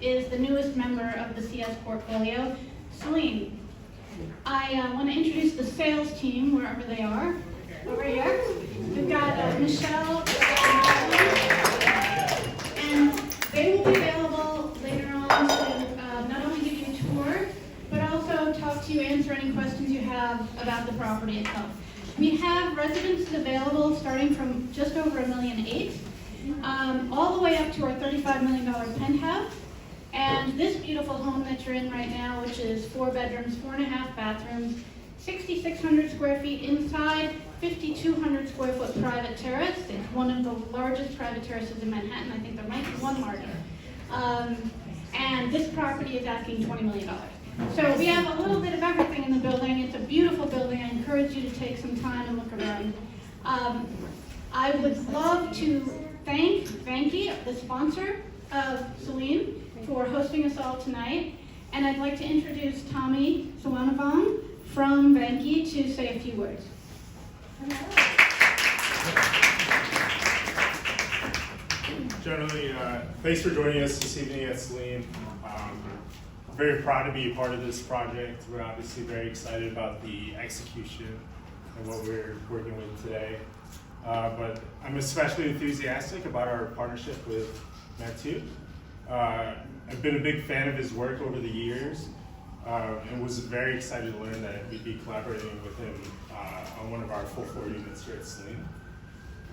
is the newest member of the CS portfolio, Selene. I want to introduce the sales team, wherever they are. Over here. We've got Michelle and they will be available later on to not only give you a tour, but also talk to you, answer any questions you have about the property itself. We have residences available starting from just over $1.8 million, all the way up to our $35 million penthouse. And this beautiful home that you're in right now, which is 4 bedrooms, 4.5 bathrooms, 6,600 square feet inside, 5,200 square foot private terrace. It's one of the largest private terraces in Manhattan. I think there might be one larger. And this property is asking $20 million. So we have a little bit of everything in the building. It's a beautiful building. I encourage you to take some time and look around. I would love to thank Vanke, the sponsor of Selene, for hosting us all tonight. And I'd like to introduce Tommy Sawanavan from Vanke to say a few words. Generally, thanks for joining us this evening at Selene. Very proud to be a part of this project. We're obviously very excited about the execution and what we're working with today. But I'm especially enthusiastic about our partnership with Mathieu. I've been a big fan of his work over the years and was very excited to learn that we'd be collaborating with him on one of our full floor units here at Selene.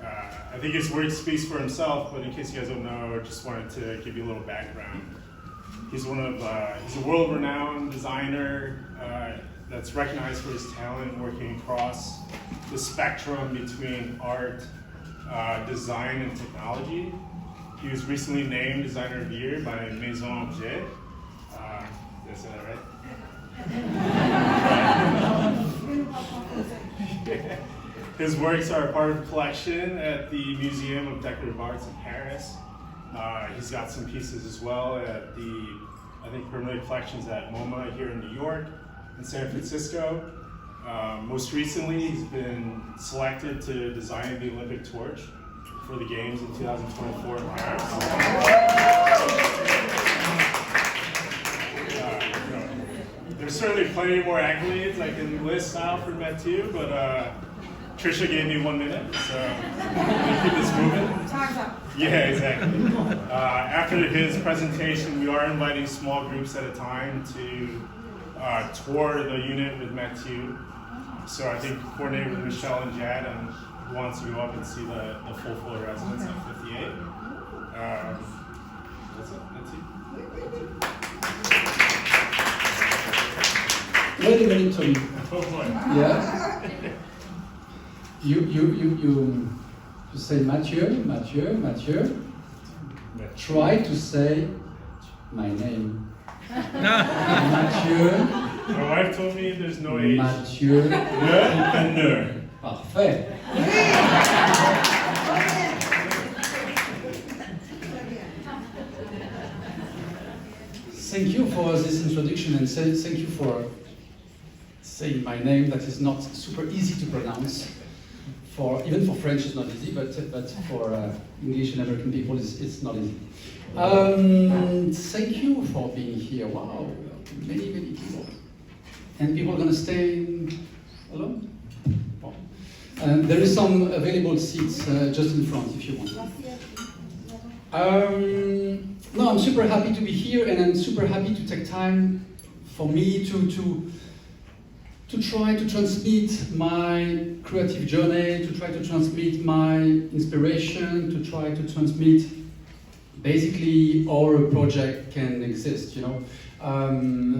I think his work speaks for himself, but in case you guys don't know, I just wanted to give you a little background. He's he's a world-renowned designer that's recognized for his talent working across the spectrum between art, design, and technology. He was recently named Designer of the Year by Maison Objet. Did I say that right? His works are a part of a collection at the Museum of Decorative Arts in Paris. He's got some pieces as well at the, I think, permanent collections at MoMA here in New York and San Francisco. Most recently, he's been selected to design the Olympic torch for the Games in 2024 in Paris. There's certainly plenty more accolades I can list out for Mathieu, but Trisha gave me 1 minute, so we'll keep this moving. Time's up. Yeah, exactly. After his presentation, we are inviting small groups at a time to tour the unit with Mathieu. So I think coordinate with Michelle and Jad and who wants to go up and see the full floor residence at 58. That's it. Wait a minute, Tommy. Oh boy. Yeah. You say Mathieu. Try to say my name. Mathieu. My wife told me there's no H. Mathieu Lehanneur. Parfait. Thank you for this introduction and thank you for saying my name that is not super easy to pronounce. Even for French it's not easy, but for English and American people it's not easy. Thank you for being here. Wow, many people. And people are going to stay alone? Oh. There is some available seats just in front if you want. No, I'm super happy to be here, and I'm super happy to take time for me to try to transmit my creative journey, to try to transmit my inspiration, to try to transmit basically how a project can exist, you know.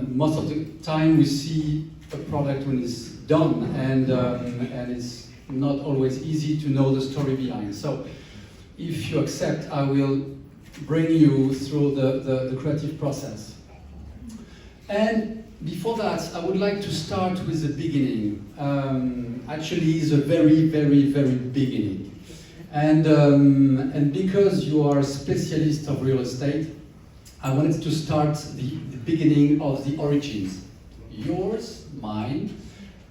Most of the time we see a product when it's done, and it's not always easy to know the story behind. So if you accept, I will bring you through the creative process. And before that, I would like to start with the beginning. Actually, the very, very, very beginning. And because you are a specialist of real estate, I wanted to start the beginning of the origins. Yours, mine,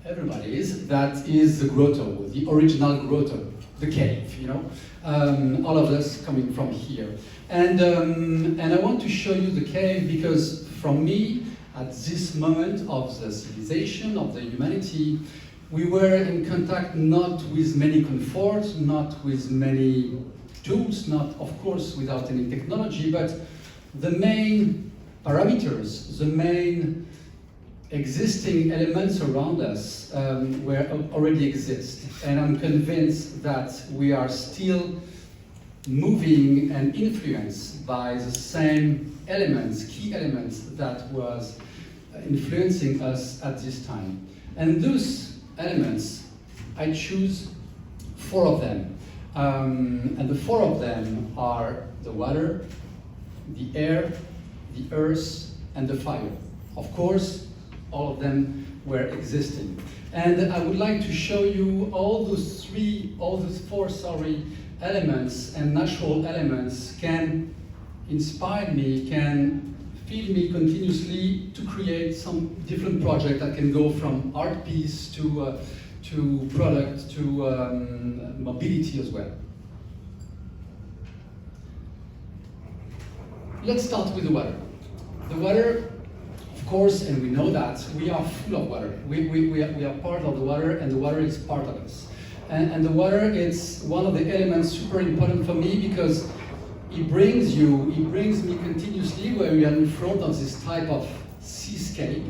everybody's. That is the grotto, the original grotto. the cave, you know, all of us coming from here. And I want to show you the cave because from me, at this moment of the civilization, of the humanity, we were in contact not with many comforts, not with many tools, not of course without any technology, but the main parameters, the main existing elements around us already exist. And I'm convinced that we are still moving and influenced by the same elements, key elements that was influencing us at this time. And those elements, I choose 4 of them. And the 4 of them are the water, the air, the earth, and the fire. Of course, all of them were existing. And I would like to show you all those 4 elements and natural elements can inspire me, can feed me continuously to create some different project that can go from art piece to product to mobility as well. Let's start with the water. The water, of course, and we know that, we are full of water. We are part of the water, and the water is part of us. And the water is one of the elements super important for me because it brings me continuously where we are in front of this type of seascape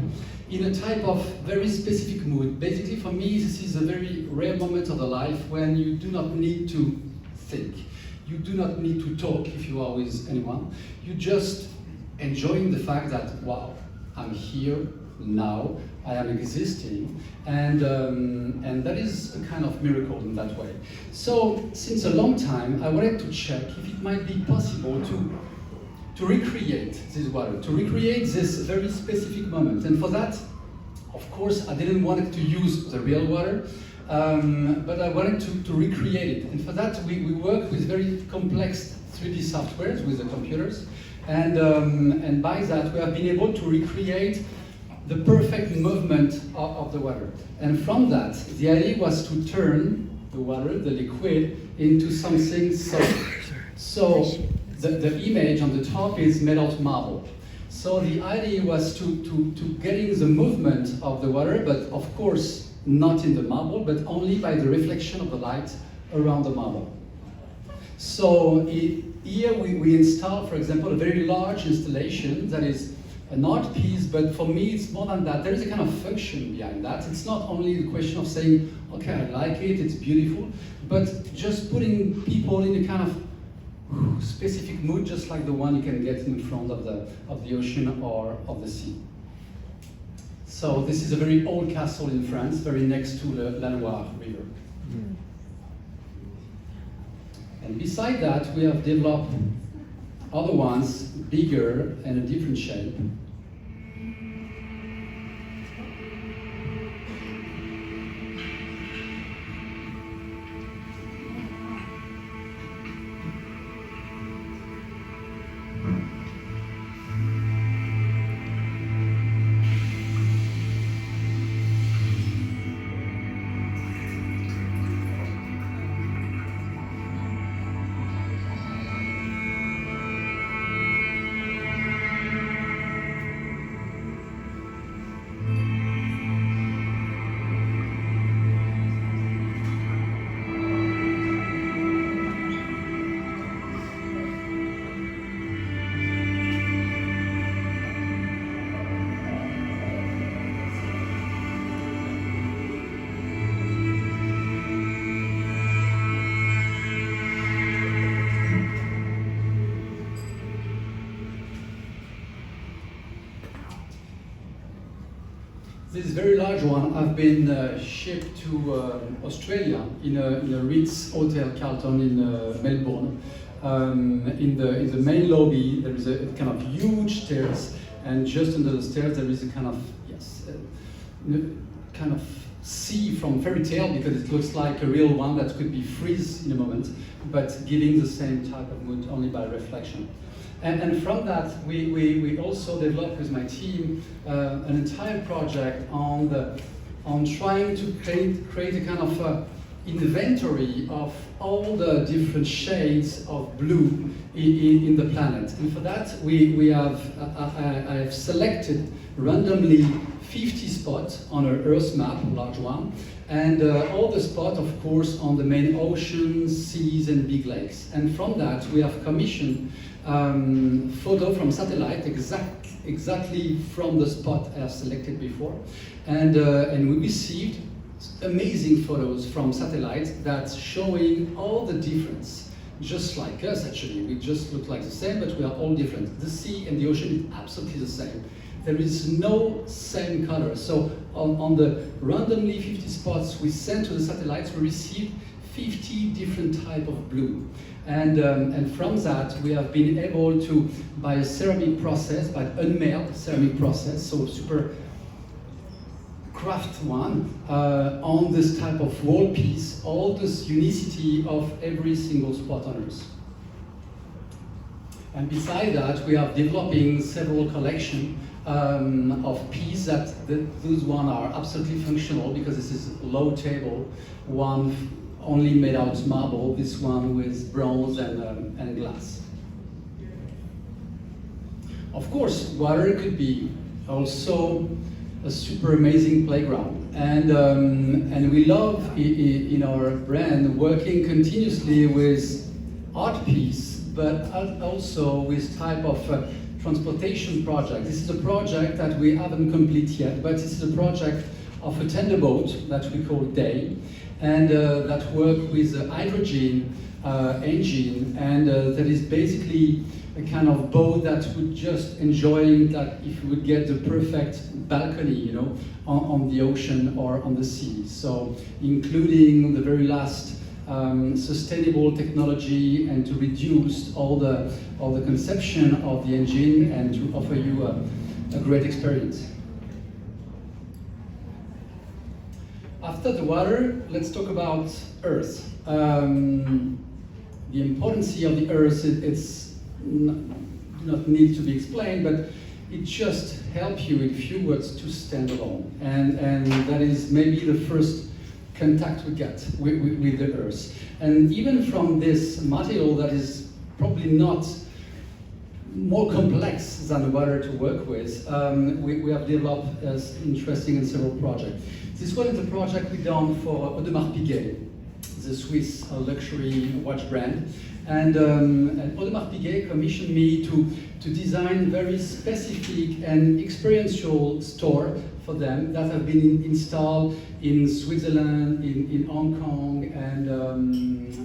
in a type of very specific mood. Basically for me, this is a very rare moment of the life when you do not need to think. You do not need to talk if you are with anyone. You just enjoying the fact that, wow, I'm here now, I am existing, and that is a kind of miracle in that way. So, since a long time, I wanted to check if it might be possible to recreate this water, to recreate this very specific moment. And for that, of course, I didn't want to use the real water, but I wanted to recreate it. And for that, we work with very complex 3D softwares with the computers. And by that, we have been able to recreate the perfect movement of the water. And from that, the idea was to turn the water, the liquid, into something solid. So the image on the top is made of marble. So the idea was to getting the movement of the water, but of course not in the marble, but only by the reflection of the light around the marble. So here we install, for example, a very large installation that is an art piece, but for me it's more than that. There is a kind of function behind that. It's not only the question of saying, okay, I like it, it's beautiful, but just putting people in a kind of specific mood, just like the one you can get in front of the ocean or of the sea. So this is a very old castle in France, very next to the Lehanneur River. And beside that, we have developed other ones, bigger and a different shape. This very large one have been shipped to Australia in a Ritz Hotel Carlton in Melbourne. In the main lobby there is a kind of huge stairs, and just under the stairs there is a kind of kind of sea from fairy tale, because it looks like a real one that could be freeze in a moment, but giving the same type of mood only by reflection. And from that, we also developed with my team an entire project on trying to create a kind of inventory of all the different shades of blue in the planet. And for that, I have selected randomly 50 spots on an Earth map, a large one, and all the spots, of course, on the main oceans, seas, and big lakes. And from that, we have commissioned photo from satellite, exactly from the spot I have selected before, and we received amazing photos from satellites that's showing all the difference. Just like us, actually, we just look like the same, but we are all different. The sea and the ocean is absolutely the same. There is no same color. So on the randomly 50 spots we sent to the satellites, we received 50 different type of blue. And from that, we have been able to, by a ceramic process, by unmailed ceramic process, so super craft one, on this type of wall piece, all this unicity of every single spot on Earth. And beside that, we are developing several collections of pieces that those one are absolutely functional, because this is low table, one only made out of marble, this one with bronze and glass. Of course, water could be also a super amazing playground, and we love in our brand working continuously with art piece, but also with type of transportation project. This is a project that we haven't complete yet, but this is a project of a tender boat that we call Day, and that work with a hydrogen engine, and that is basically a kind of boat that would just enjoying that if you would get the perfect balcony, you know, on the ocean or on the sea. So including the very last sustainable technology, and to reduce all the conception of the engine, and to offer you a great experience. After the water, let's talk about Earth. The importance of the Earth, it's not need to be explained, but it just helps you in few words to stand alone. And that is maybe the first contact we get with the Earth. And even from this material that is probably not more complex than the water to work with, we have developed as interesting in several projects. This one is a project we done for Audemars Piguet, the Swiss luxury watch brand. And Audemars Piguet commissioned me to design very specific and experiential store for them that have been installed in Switzerland, in Hong Kong, and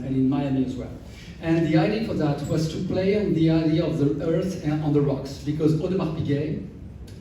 in Miami as well. And the idea for that was to play on the idea of the earth and on the rocks, because Audemars Piguet,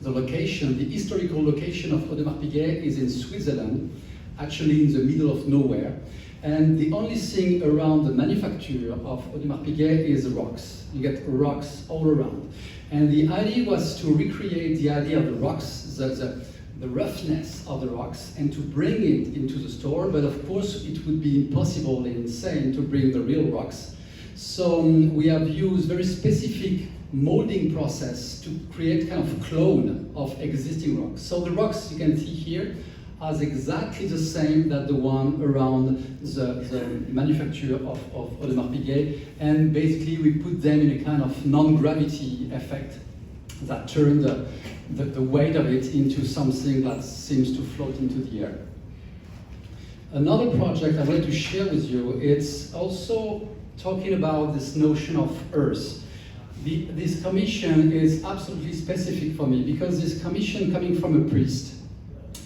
the location, the historical location of Audemars Piguet is in Switzerland, actually in the middle of nowhere. And the only thing around the manufacture of Audemars Piguet is rocks. You get rocks all around. And the idea was to recreate the idea of the rocks, the roughness of the rocks, and to bring it into the store. But of course, it would be impossible and insane to bring the real rocks. So we have used very specific molding process to create kind of clone of existing rocks. So the rocks you can see here are exactly the same that the one around the manufacture of Audemars Piguet, and basically we put them in a kind of non-gravity effect that turned the weight of it into something that seems to float into the air. Another project I wanted to share with you, it's also talking about this notion of Earth. This commission is absolutely specific for me, because this commission coming from a priest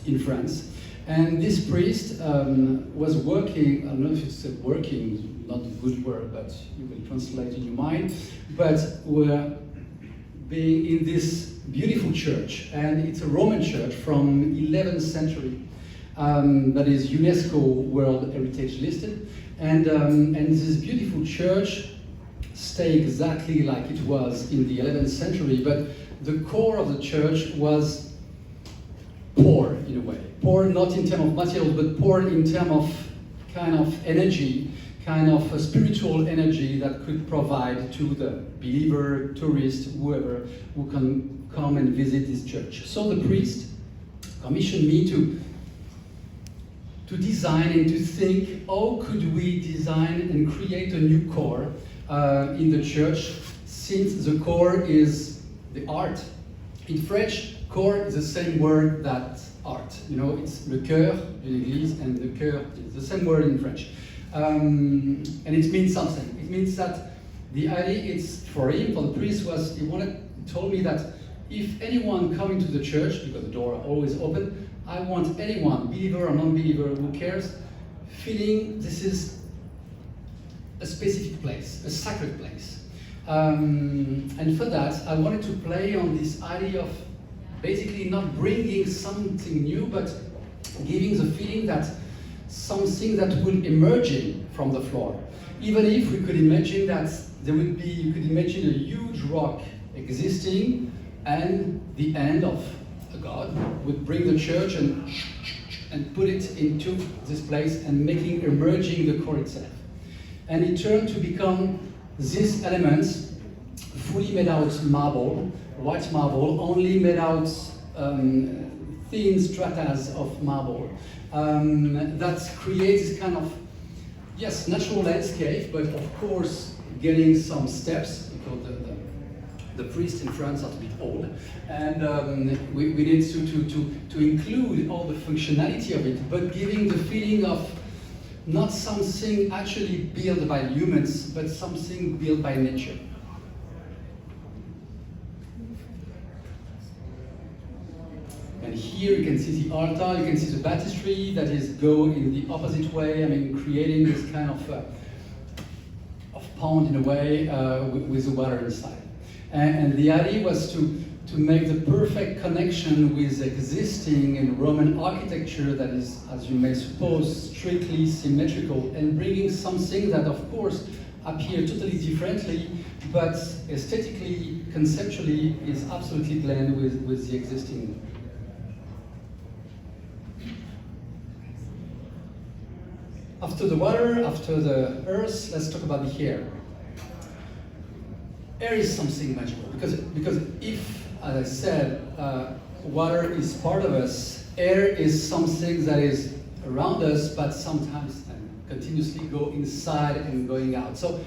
in France, and this priest was working, I don't know if it's working, not a good word, but you will translate in your mind, but we're being in this beautiful church, and it's a Roman church from 11th century that is UNESCO World Heritage listed, and this beautiful church stayed exactly like it was in the 11th century, but the core of the church was poor in a way. Poor not in terms of materials, but poor in terms of kind of energy, kind of a spiritual energy that could provide to the believer, tourist, whoever, who can come and visit this church. So the priest commissioned me to to design and to think how could we design and create a new core in the church, since the core is the art. In French, core is the same word that art. You know, it's le cœur d'une église, and the cœur is the same word in French. And it means something. It means that the idea is for him, for the priest, was he told me that if anyone coming to the church, because the door are always open, I want anyone, believer or non-believer, who cares, feeling this is a specific place, a sacred place. And for that, I wanted to play on this idea of basically not bringing something new, but giving the feeling that something that will emerge from the floor. Even if we could imagine that there would be, you could imagine a huge rock existing, and the end of a God would bring the church and put it into this place and making emerging the core itself. And it turned to become these elements fully made out marble, white marble, only made out thin stratas of marble that creates this kind of, yes, natural landscape, but of course getting some steps, because the priests in France are a bit old, and we need to include all the functionality of it, but giving the feeling of not something actually built by humans, but something built by nature. And here you can see the altar, you can see the baptistry that is go in the opposite way, I mean, creating this kind of pond in a way with the water inside. And the idea was to make the perfect connection with existing in Roman architecture that is, as you may suppose, strictly symmetrical, and bringing something that, of course, appears totally differently, but aesthetically, conceptually, is absolutely blended with the existing. After the water, after the earth, let's talk about the air. Air is something magical, because if, as I said, water is part of us, air is something that is around us, but sometimes continuously go inside and going out. So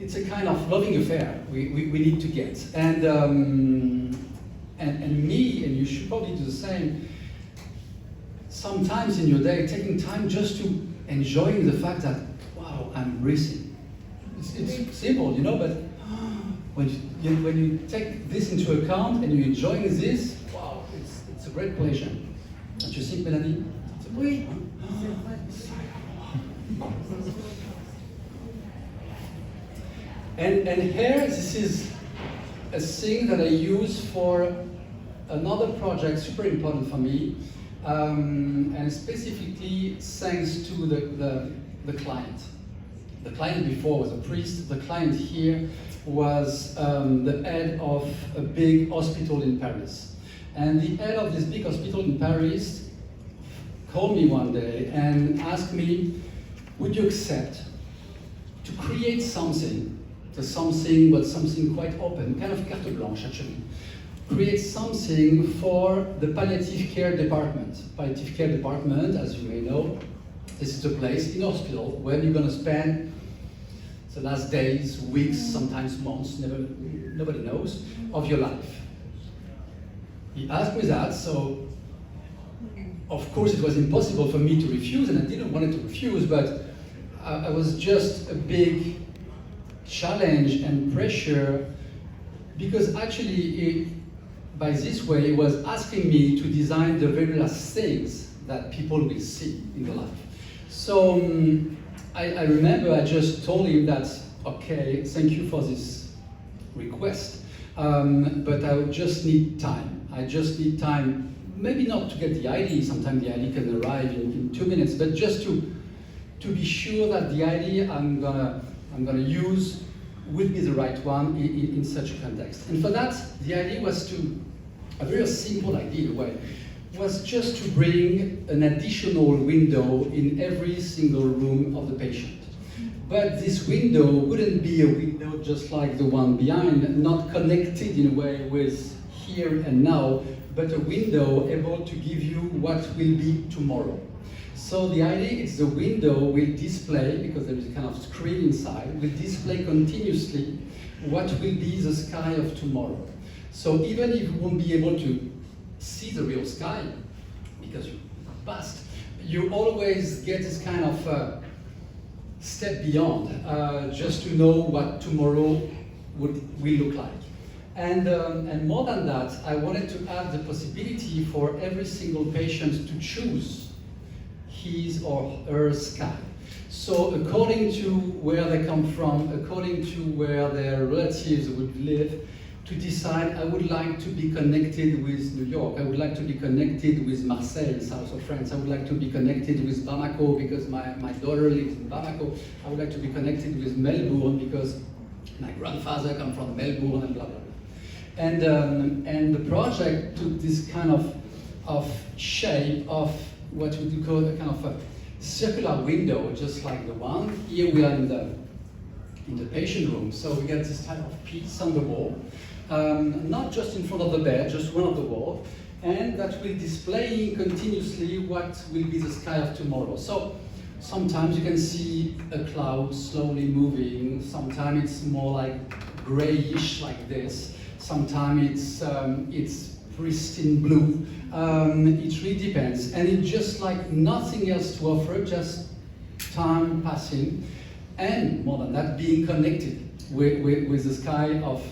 it's a kind of loving affair we need to get. And me, and you should probably do the same, sometimes in your day, taking time just to enjoying the fact that, wow, I'm breathing. It's simple, you know, but when you take this into account and you're enjoying this, wow, it's a great pleasure. Don't you think, Mélanie? Oui. And here, this is a thing that I use for another project, super important for me, and specifically thanks to the client. The client before was a priest, the client here was the head of a big hospital in Paris. And the head of this big hospital in Paris called me one day and asked me, would you accept to create something, but something quite open, kind of carte blanche actually, create something for the palliative care department. Palliative care department, as you may know, this is a place in hospital where you're going to spend the last days, weeks, sometimes months, nobody knows, of your life. He asked me that, so of course it was impossible for me to refuse, and I didn't want to refuse, but I was just a big challenge and pressure, because actually by this way he was asking me to design the very last things that people will see in their life. So I remember I just told him that, okay, thank you for this request, but I would just need time. I just need time, maybe not to get the idea, sometimes the idea can arrive in 2 minutes, but just to be sure that the idea I'm gonna use would be the right one in such a context. And for that, the idea was a very simple idea in a way, was just to bring an additional window in every single room of the patient. But this window wouldn't be a window just like the one behind, not connected in a way with here and now, but a window able to give you what will be tomorrow. So the idea is the window will display, because there is a kind of screen inside, will display continuously what will be the sky of tomorrow. So even if you won't be able to see the real sky, because you passed, you always get this kind of step beyond, just to know what tomorrow will look like. And more than that, I wanted to add the possibility for every single patient to choose his or her sky. So according to where they come from, according to where their relatives would live, to decide, I would like to be connected with New York, I would like to be connected with Marseille, south of France, I would like to be connected with Bamako because my daughter lives in Bamako, I would like to be connected with Melbourne because my grandfather comes from Melbourne, and blah, blah, blah. And the project took this kind of shape of what we would call a kind of a circular window, just like the one. Here we are in the patient room, so we get this type of piece on the wall, not just in front of the bed, just one of the wall, and that will display continuously what will be the sky of tomorrow. So sometimes you can see a cloud slowly moving, sometimes it's more like grayish like this, sometimes it's pristine blue. It really depends, and it's just like nothing else to offer, just time passing, and more than that, being connected with the sky of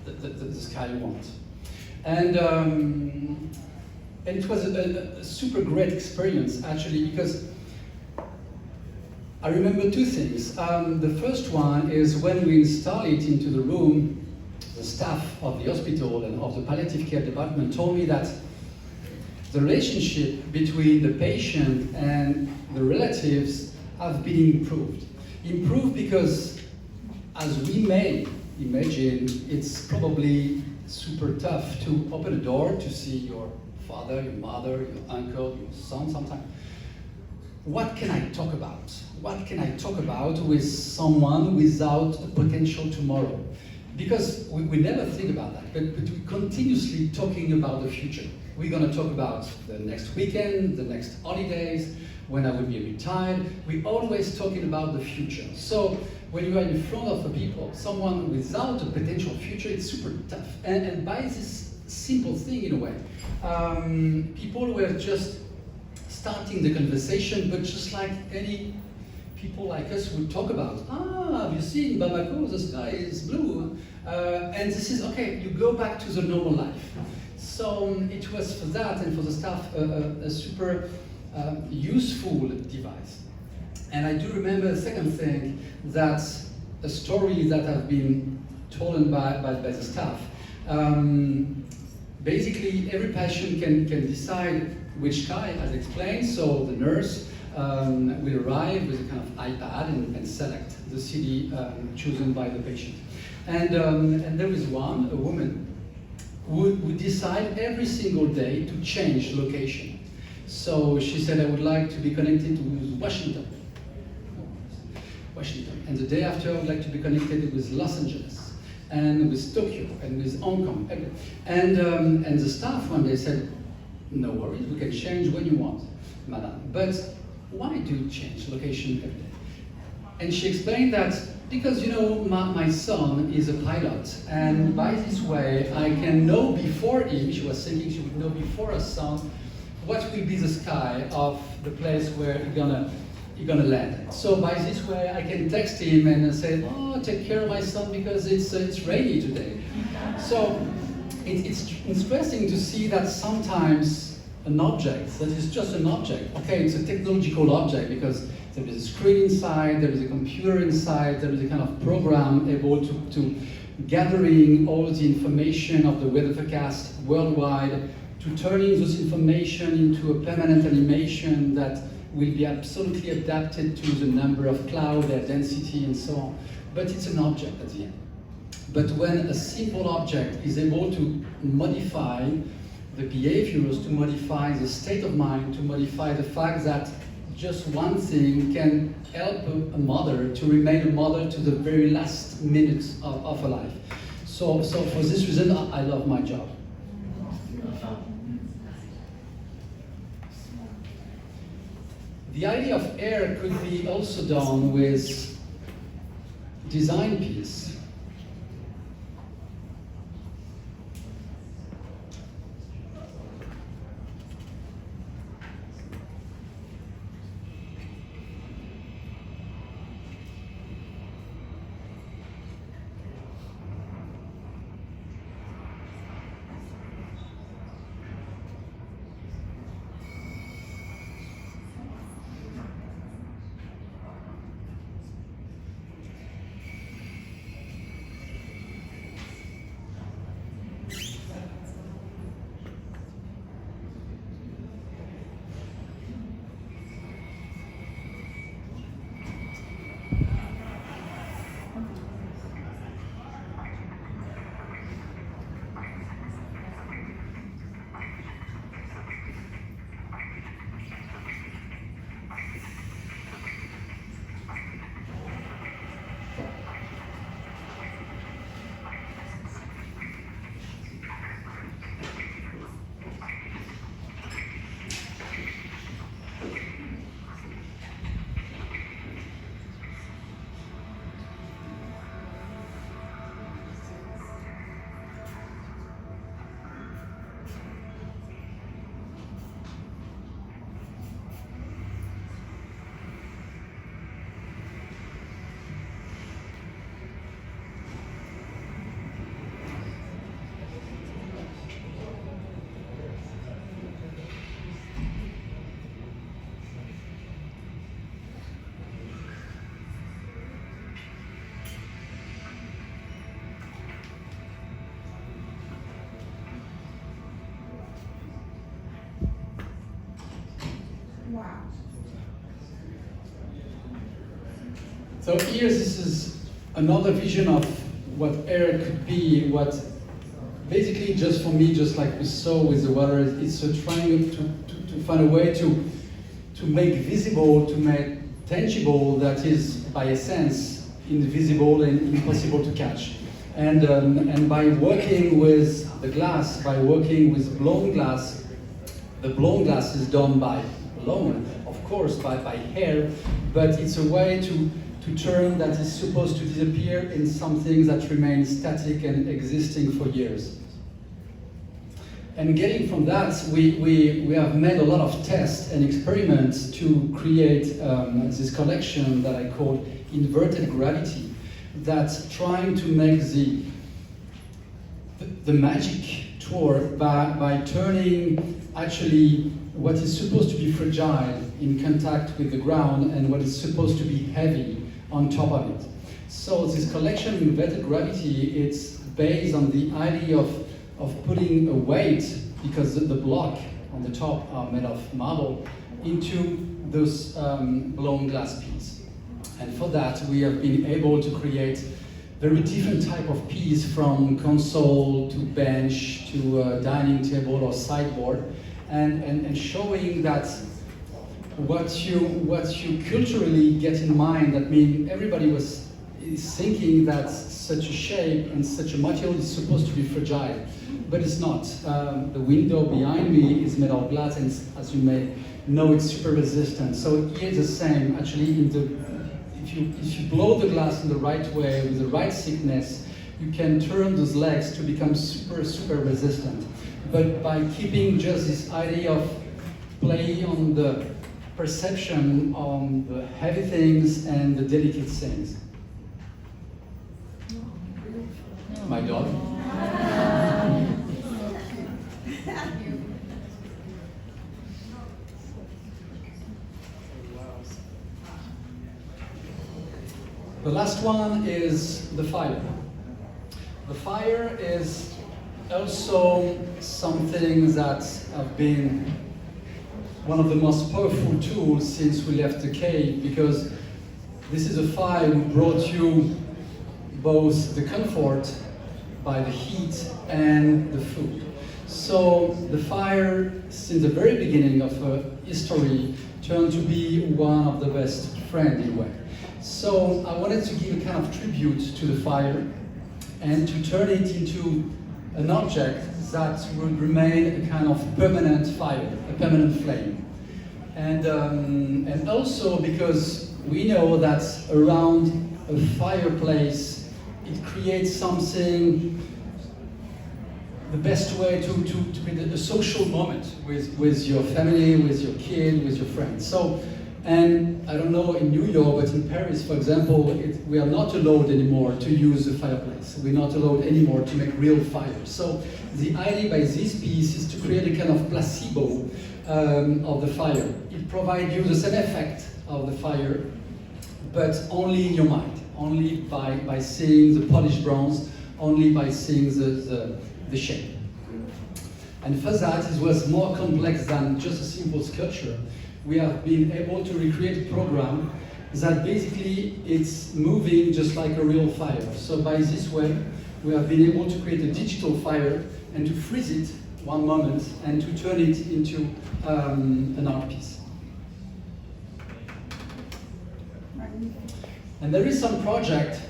the sky you want. And it was a super great experience actually, because I remember two things. The first one is when we installed it into the room, the staff of the hospital and of the palliative care department told me that the relationship between the patient and the relatives have been improved. Improved because, as we may imagine, it's probably super tough to open a door to see your father, your mother, your uncle, your son sometimes. What can I talk about? What can I talk about with someone without a potential tomorrow? Because we never think about that, but we're continuously talking about the future. We're going to talk about the next weekend, the next holidays, when I will be retired. We're always talking about the future. So when you are in front of the people, someone without a potential future, it's super tough. And by this simple thing, in a way, people were just starting the conversation, but just like any people like us would talk about, have you seen Bamako, the sky is blue, and this is, okay, you go back to the normal life. So it was for that and for the staff a super useful device. And I do remember the second thing, that a story that have been told by the staff. Basically, every patient can decide which sky, as explained, so the nurse will arrive with a kind of iPad and select the city chosen by the patient. And there is a woman, who decide every single day to change location. So she said, I would like to be connected with Washington. And the day after, I would like to be connected with Los Angeles, and with Tokyo, and with Hong Kong. And the staff one day said, no worries, we can change when you want, madam. But why do you change location every day? And she explained that because, you know, my son is a pilot, and by this way I can know before him, she was thinking she would know before her son, what will be the sky of the place where you're gonna land. So by this way I can text him and say, oh, take care of my son because it's rainy today. So it's interesting to see that sometimes an object that is just an object, okay, it's a technological object because there is a screen inside, there is a computer inside, there is a kind of program able to gathering all the information of the weather forecast worldwide, to turning this information into a permanent animation that will be absolutely adapted to the number of clouds, their density, and so on. But it's an object at the end. But when a simple object is able to modify the behaviors, to modify the state of mind, to modify the fact that just one thing can help a mother to remain a mother to the very last minutes of her life. So for this reason, I love my job. the idea of air could be also done with design piece. Wow. So here, this is another vision of what air could be, what basically just for me, just like we saw with the water, it's trying to find a way to make visible, to make tangible that is by essence invisible and impossible to catch. And by working with the glass, by working with blown glass, the blown glass is done by blown, of course, by hair, but it's a way to turn that is supposed to disappear in something that remains static and existing for years. And getting from that, we have made a lot of tests and experiments to create this collection that I call inverted gravity, that's trying to make the magic tour by turning actually what is supposed to be fragile in contact with the ground and what is supposed to be heavy on top of it. So this collection inverted gravity, it's based on the idea of putting a weight, because the block on the top are made of marble, into those blown glass pieces. And for that, we have been able to create very different type of piece, from console to bench to dining table or sideboard, and showing that what you culturally get in mind. That means everybody is thinking that such a shape and such a material is supposed to be fragile, but it's not. The window behind me is made of glass, and as you may know, it's super resistant. So here it's the same. Actually, if you blow the glass in the right way with the right thickness, you can turn those legs to become super resistant. But by keeping just this idea of play on the perception on the heavy things and the delicate things. My dog. The last one is the fire. The fire is also something that have been one of the most powerful tools since we left the cave, because this is a fire who brought you both the comfort by the heat and the food. So the fire, since the very beginning of history, turned to be one of the best friends in a way. So I wanted to give a kind of tribute to the fire and to turn it into an object that would remain a kind of permanent fire, a permanent flame. And also because we know that around a fireplace, it creates something, the best way to create a social moment with your family, with your kid, with your friends. So, and I don't know in New York, but in Paris, for example, we are not allowed anymore to use a fireplace. We're not allowed anymore to make real fires. So the idea by this piece is to create a kind of placebo of the fire. It provides you the same effect of the fire, but only in your mind, only by seeing the polished bronze, only by seeing the shape. And for that, it was more complex than just a simple sculpture. We have been able to recreate a program that basically it's moving just like a real fire. So by this way, we have been able to create a digital fire and to freeze it one moment and to turn it into an art piece. And there is some project,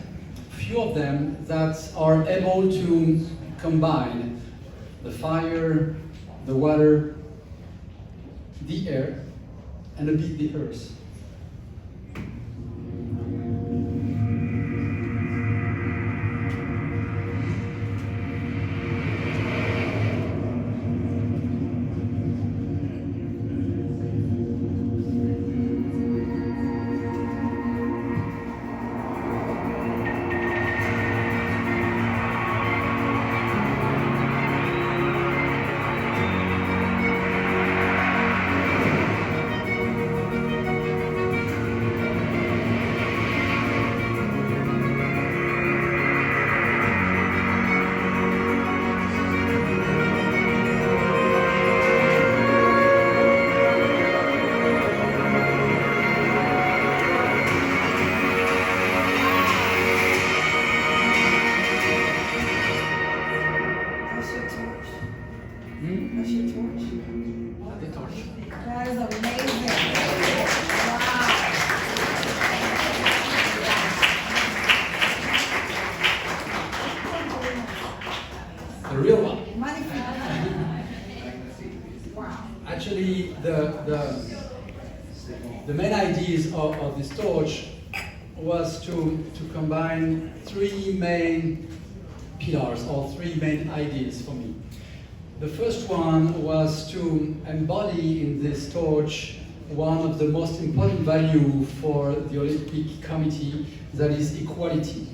few of them, that are able to combine the fire, the water, the air, and a bit the earth. That is amazing. Wow. The real one. Magnifique. Wow. Actually, the main ideas of this torch was to combine three main pillars or three main ideas for me. The first one was to embody in this torch one of the most important value for the Olympic Committee, that is equality.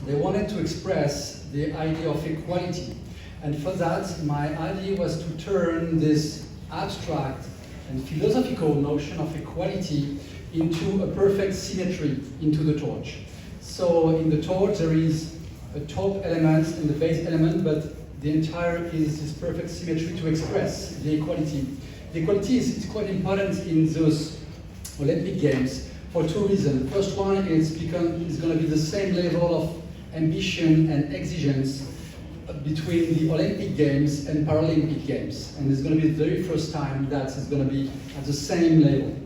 They wanted to express the idea of equality, and for that my idea was to turn this abstract and philosophical notion of equality into a perfect symmetry into the torch. So in the torch there is a top element and the base element, but the entire is this perfect symmetry to express the equality. The equality is quite important in those Olympic Games for two reasons. The first one is because it's going to be the same level of ambition and exigence between the Olympic Games and Paralympic Games. And it's going to be the very first time that it's going to be at the same level.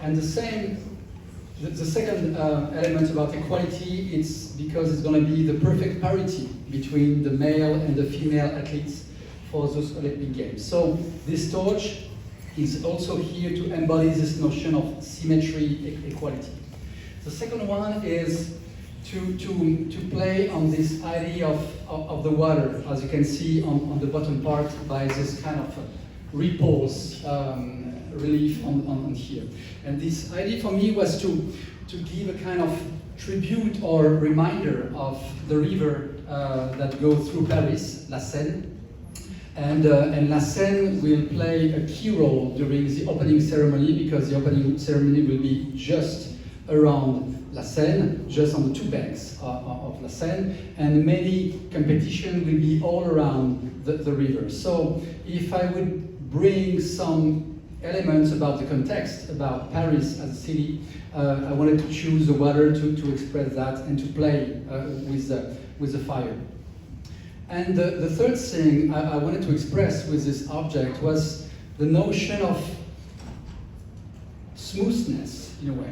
And the second element about equality is because it's going to be the perfect parity between the male and the female athletes for those Olympic Games. So this torch is also here to embody this notion of symmetry, equality. The second one is to play on this idea of the water, as you can see on the bottom part, by this kind of repose relief on here. And this idea for me was to give a kind of tribute or reminder of the river that goes through Paris, La Seine. And La Seine will play a key role during the opening ceremony, because the opening ceremony will be just around La Seine, just on the two banks of La Seine, and many competition will be all around the river. So if I would bring some elements about the context, about Paris as a city, I wanted to choose the water to express that and to play with the fire. And the third thing I wanted to express with this object was the notion of smoothness, in a way.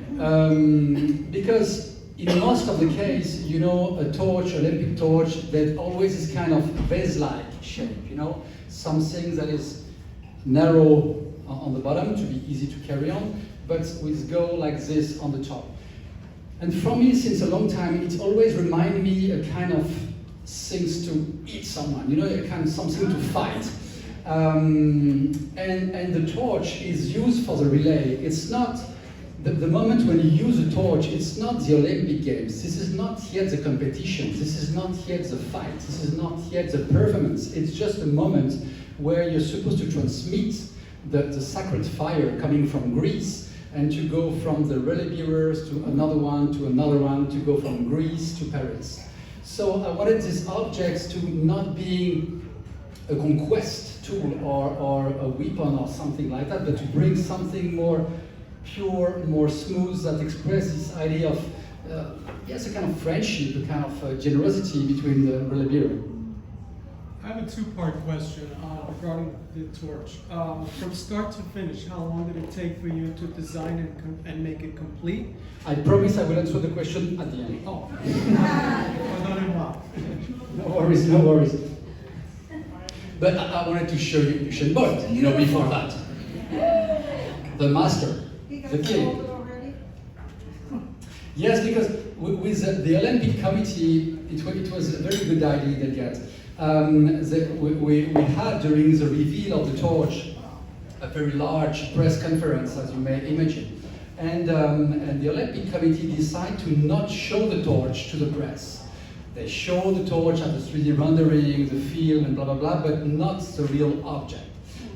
Because in most of the case, you know, a torch, Olympic torch, that always is kind of vase-like shape, you know, something that is narrow on the bottom to be easy to carry on, but with go like this on the top. And for me, since a long time, it always reminded me a kind of things to eat someone, you know, a kind of something to fight. And the torch is used for the relay. It's not, the moment when you use a torch, it's not the Olympic Games. This is not yet the competition. This is not yet the fight. This is not yet the performance. It's just a moment where you're supposed to transmit the sacred fire coming from Greece, and to go from the relay bearers to another one, to go from Greece to Paris. So I wanted these objects to not be a conquest tool or a weapon or something like that, but to bring something more pure, more smooth, that expresses this idea of, yes, a kind of friendship, a kind of generosity between the relay bearer. I have a two-part question regarding the torch. From start to finish, how long did it take for you to design and make it complete? I promise I will answer the question at the end. Oh, pardonnez-moi. No worries, no worries. But I wanted to show you Usain Bolt, you know, before that. The master, the king. Yes, because with the Olympic Committee, it was a very good idea they got. We had during the reveal of the torch a very large press conference, as you may imagine. And the Olympic Committee decided to not show the torch to the press. They show the torch as a 3D rendering, the film, and blah, blah, blah, but not the real object.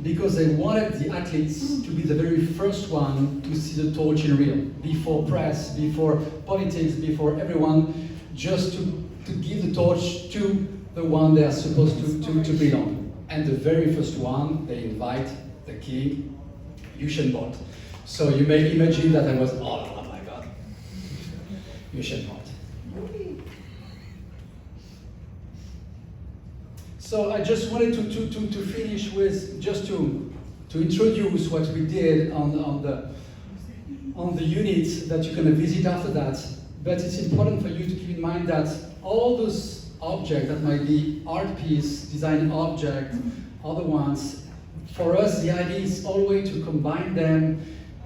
Because they wanted the athletes to be the very first one to see the torch in real, before press, before politics, before everyone, just to give the torch to the one they are supposed to belong. And the very first one, they invite the king, Usain Bolt. So you may imagine that I was, oh my God, Usain Bolt. So I just wanted to finish with, just to introduce what we did on the unit that you're going to visit after that. But it's important for you to keep in mind that all those objects that might be art piece, design object, other ones, for us the idea is always to combine them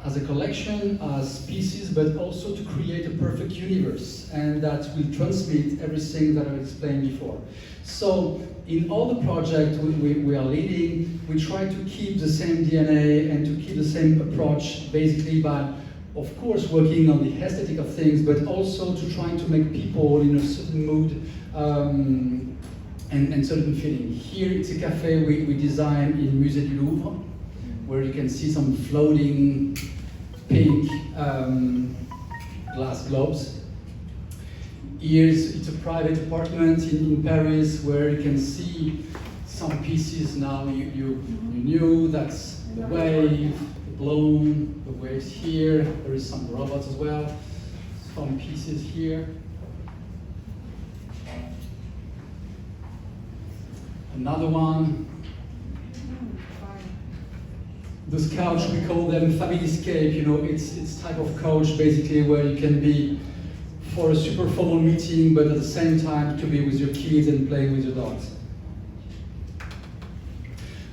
as a collection, as pieces, but also to create a perfect universe, and that will transmit everything that I explained before. So in all the projects we are leading, we try to keep the same DNA and to keep the same approach, basically by, of course, working on the aesthetic of things, but also to try to make people in a certain mood and certain feeling. Here it's a cafe we designed in Musée du Louvre, where you can see some floating pink glass globes. Here it's a private apartment in Paris where you can see some pieces now you knew. That's the wave, the bloom, the waves here. There is some robots as well. Some pieces here. Another one. Those couch, we call them familyscape, you know, it's type of couch basically where you can be for a super formal meeting, but at the same time to be with your kids and playing with your dogs.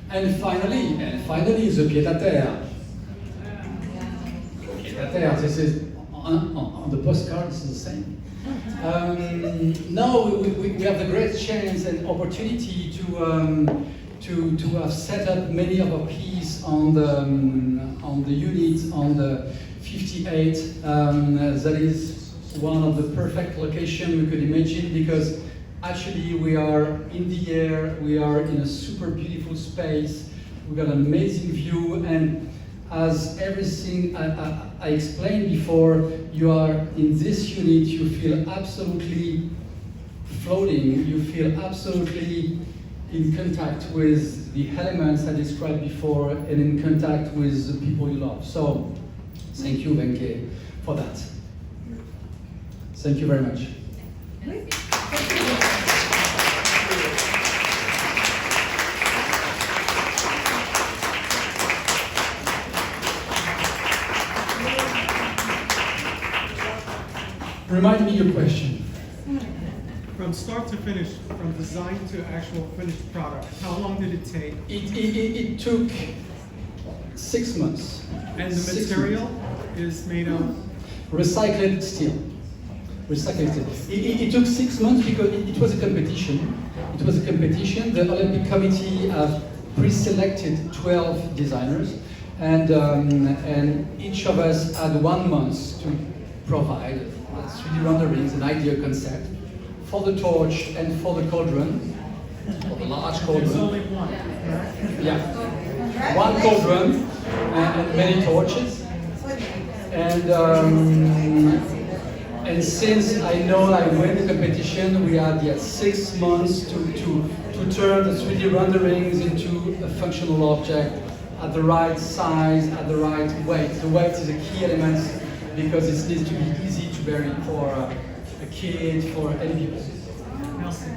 And finally, the pied-à-terre. Pied-à-terre, this is, on the postcard, this is the same. Now we have the great chance and opportunity to have set up many of our pieces on the unit on the 58. That is one of the perfect location we could imagine, because actually we are in the air, we are in a super beautiful space, we've got an amazing view, and as everything I explained before, you are in this unit, you feel absolutely floating, you feel absolutely in contact with the elements I described before and in contact with the people you love. So, thank you, Venke, for that. Thank you very much. Remind me your question. From start to finish, from design to actual finished product, how long did it take? It took 6 months. And the 6 material months. is made of? Recycled steel. Recycled steel. It took 6 months because it was a competition. It was a competition. The Olympic Committee have pre-selected 12 designers, and each of us had 1 month to provide 3D renderings, an idea concept for the torch and for the cauldron, for the large There's cauldron. only one, right? Yeah, 1 cauldron and many torches. And since I know I win the competition, we had 6 months to turn the 3D renderings into a functional object at the right size, at the right weight. The weight is a key element because it needs to be easy to bury for a kid, for any people. Nelson.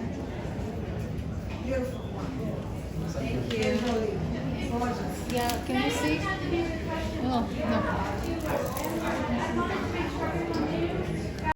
Beautiful. Thank you. Gorgeous. Yeah, can you see? Oh, no.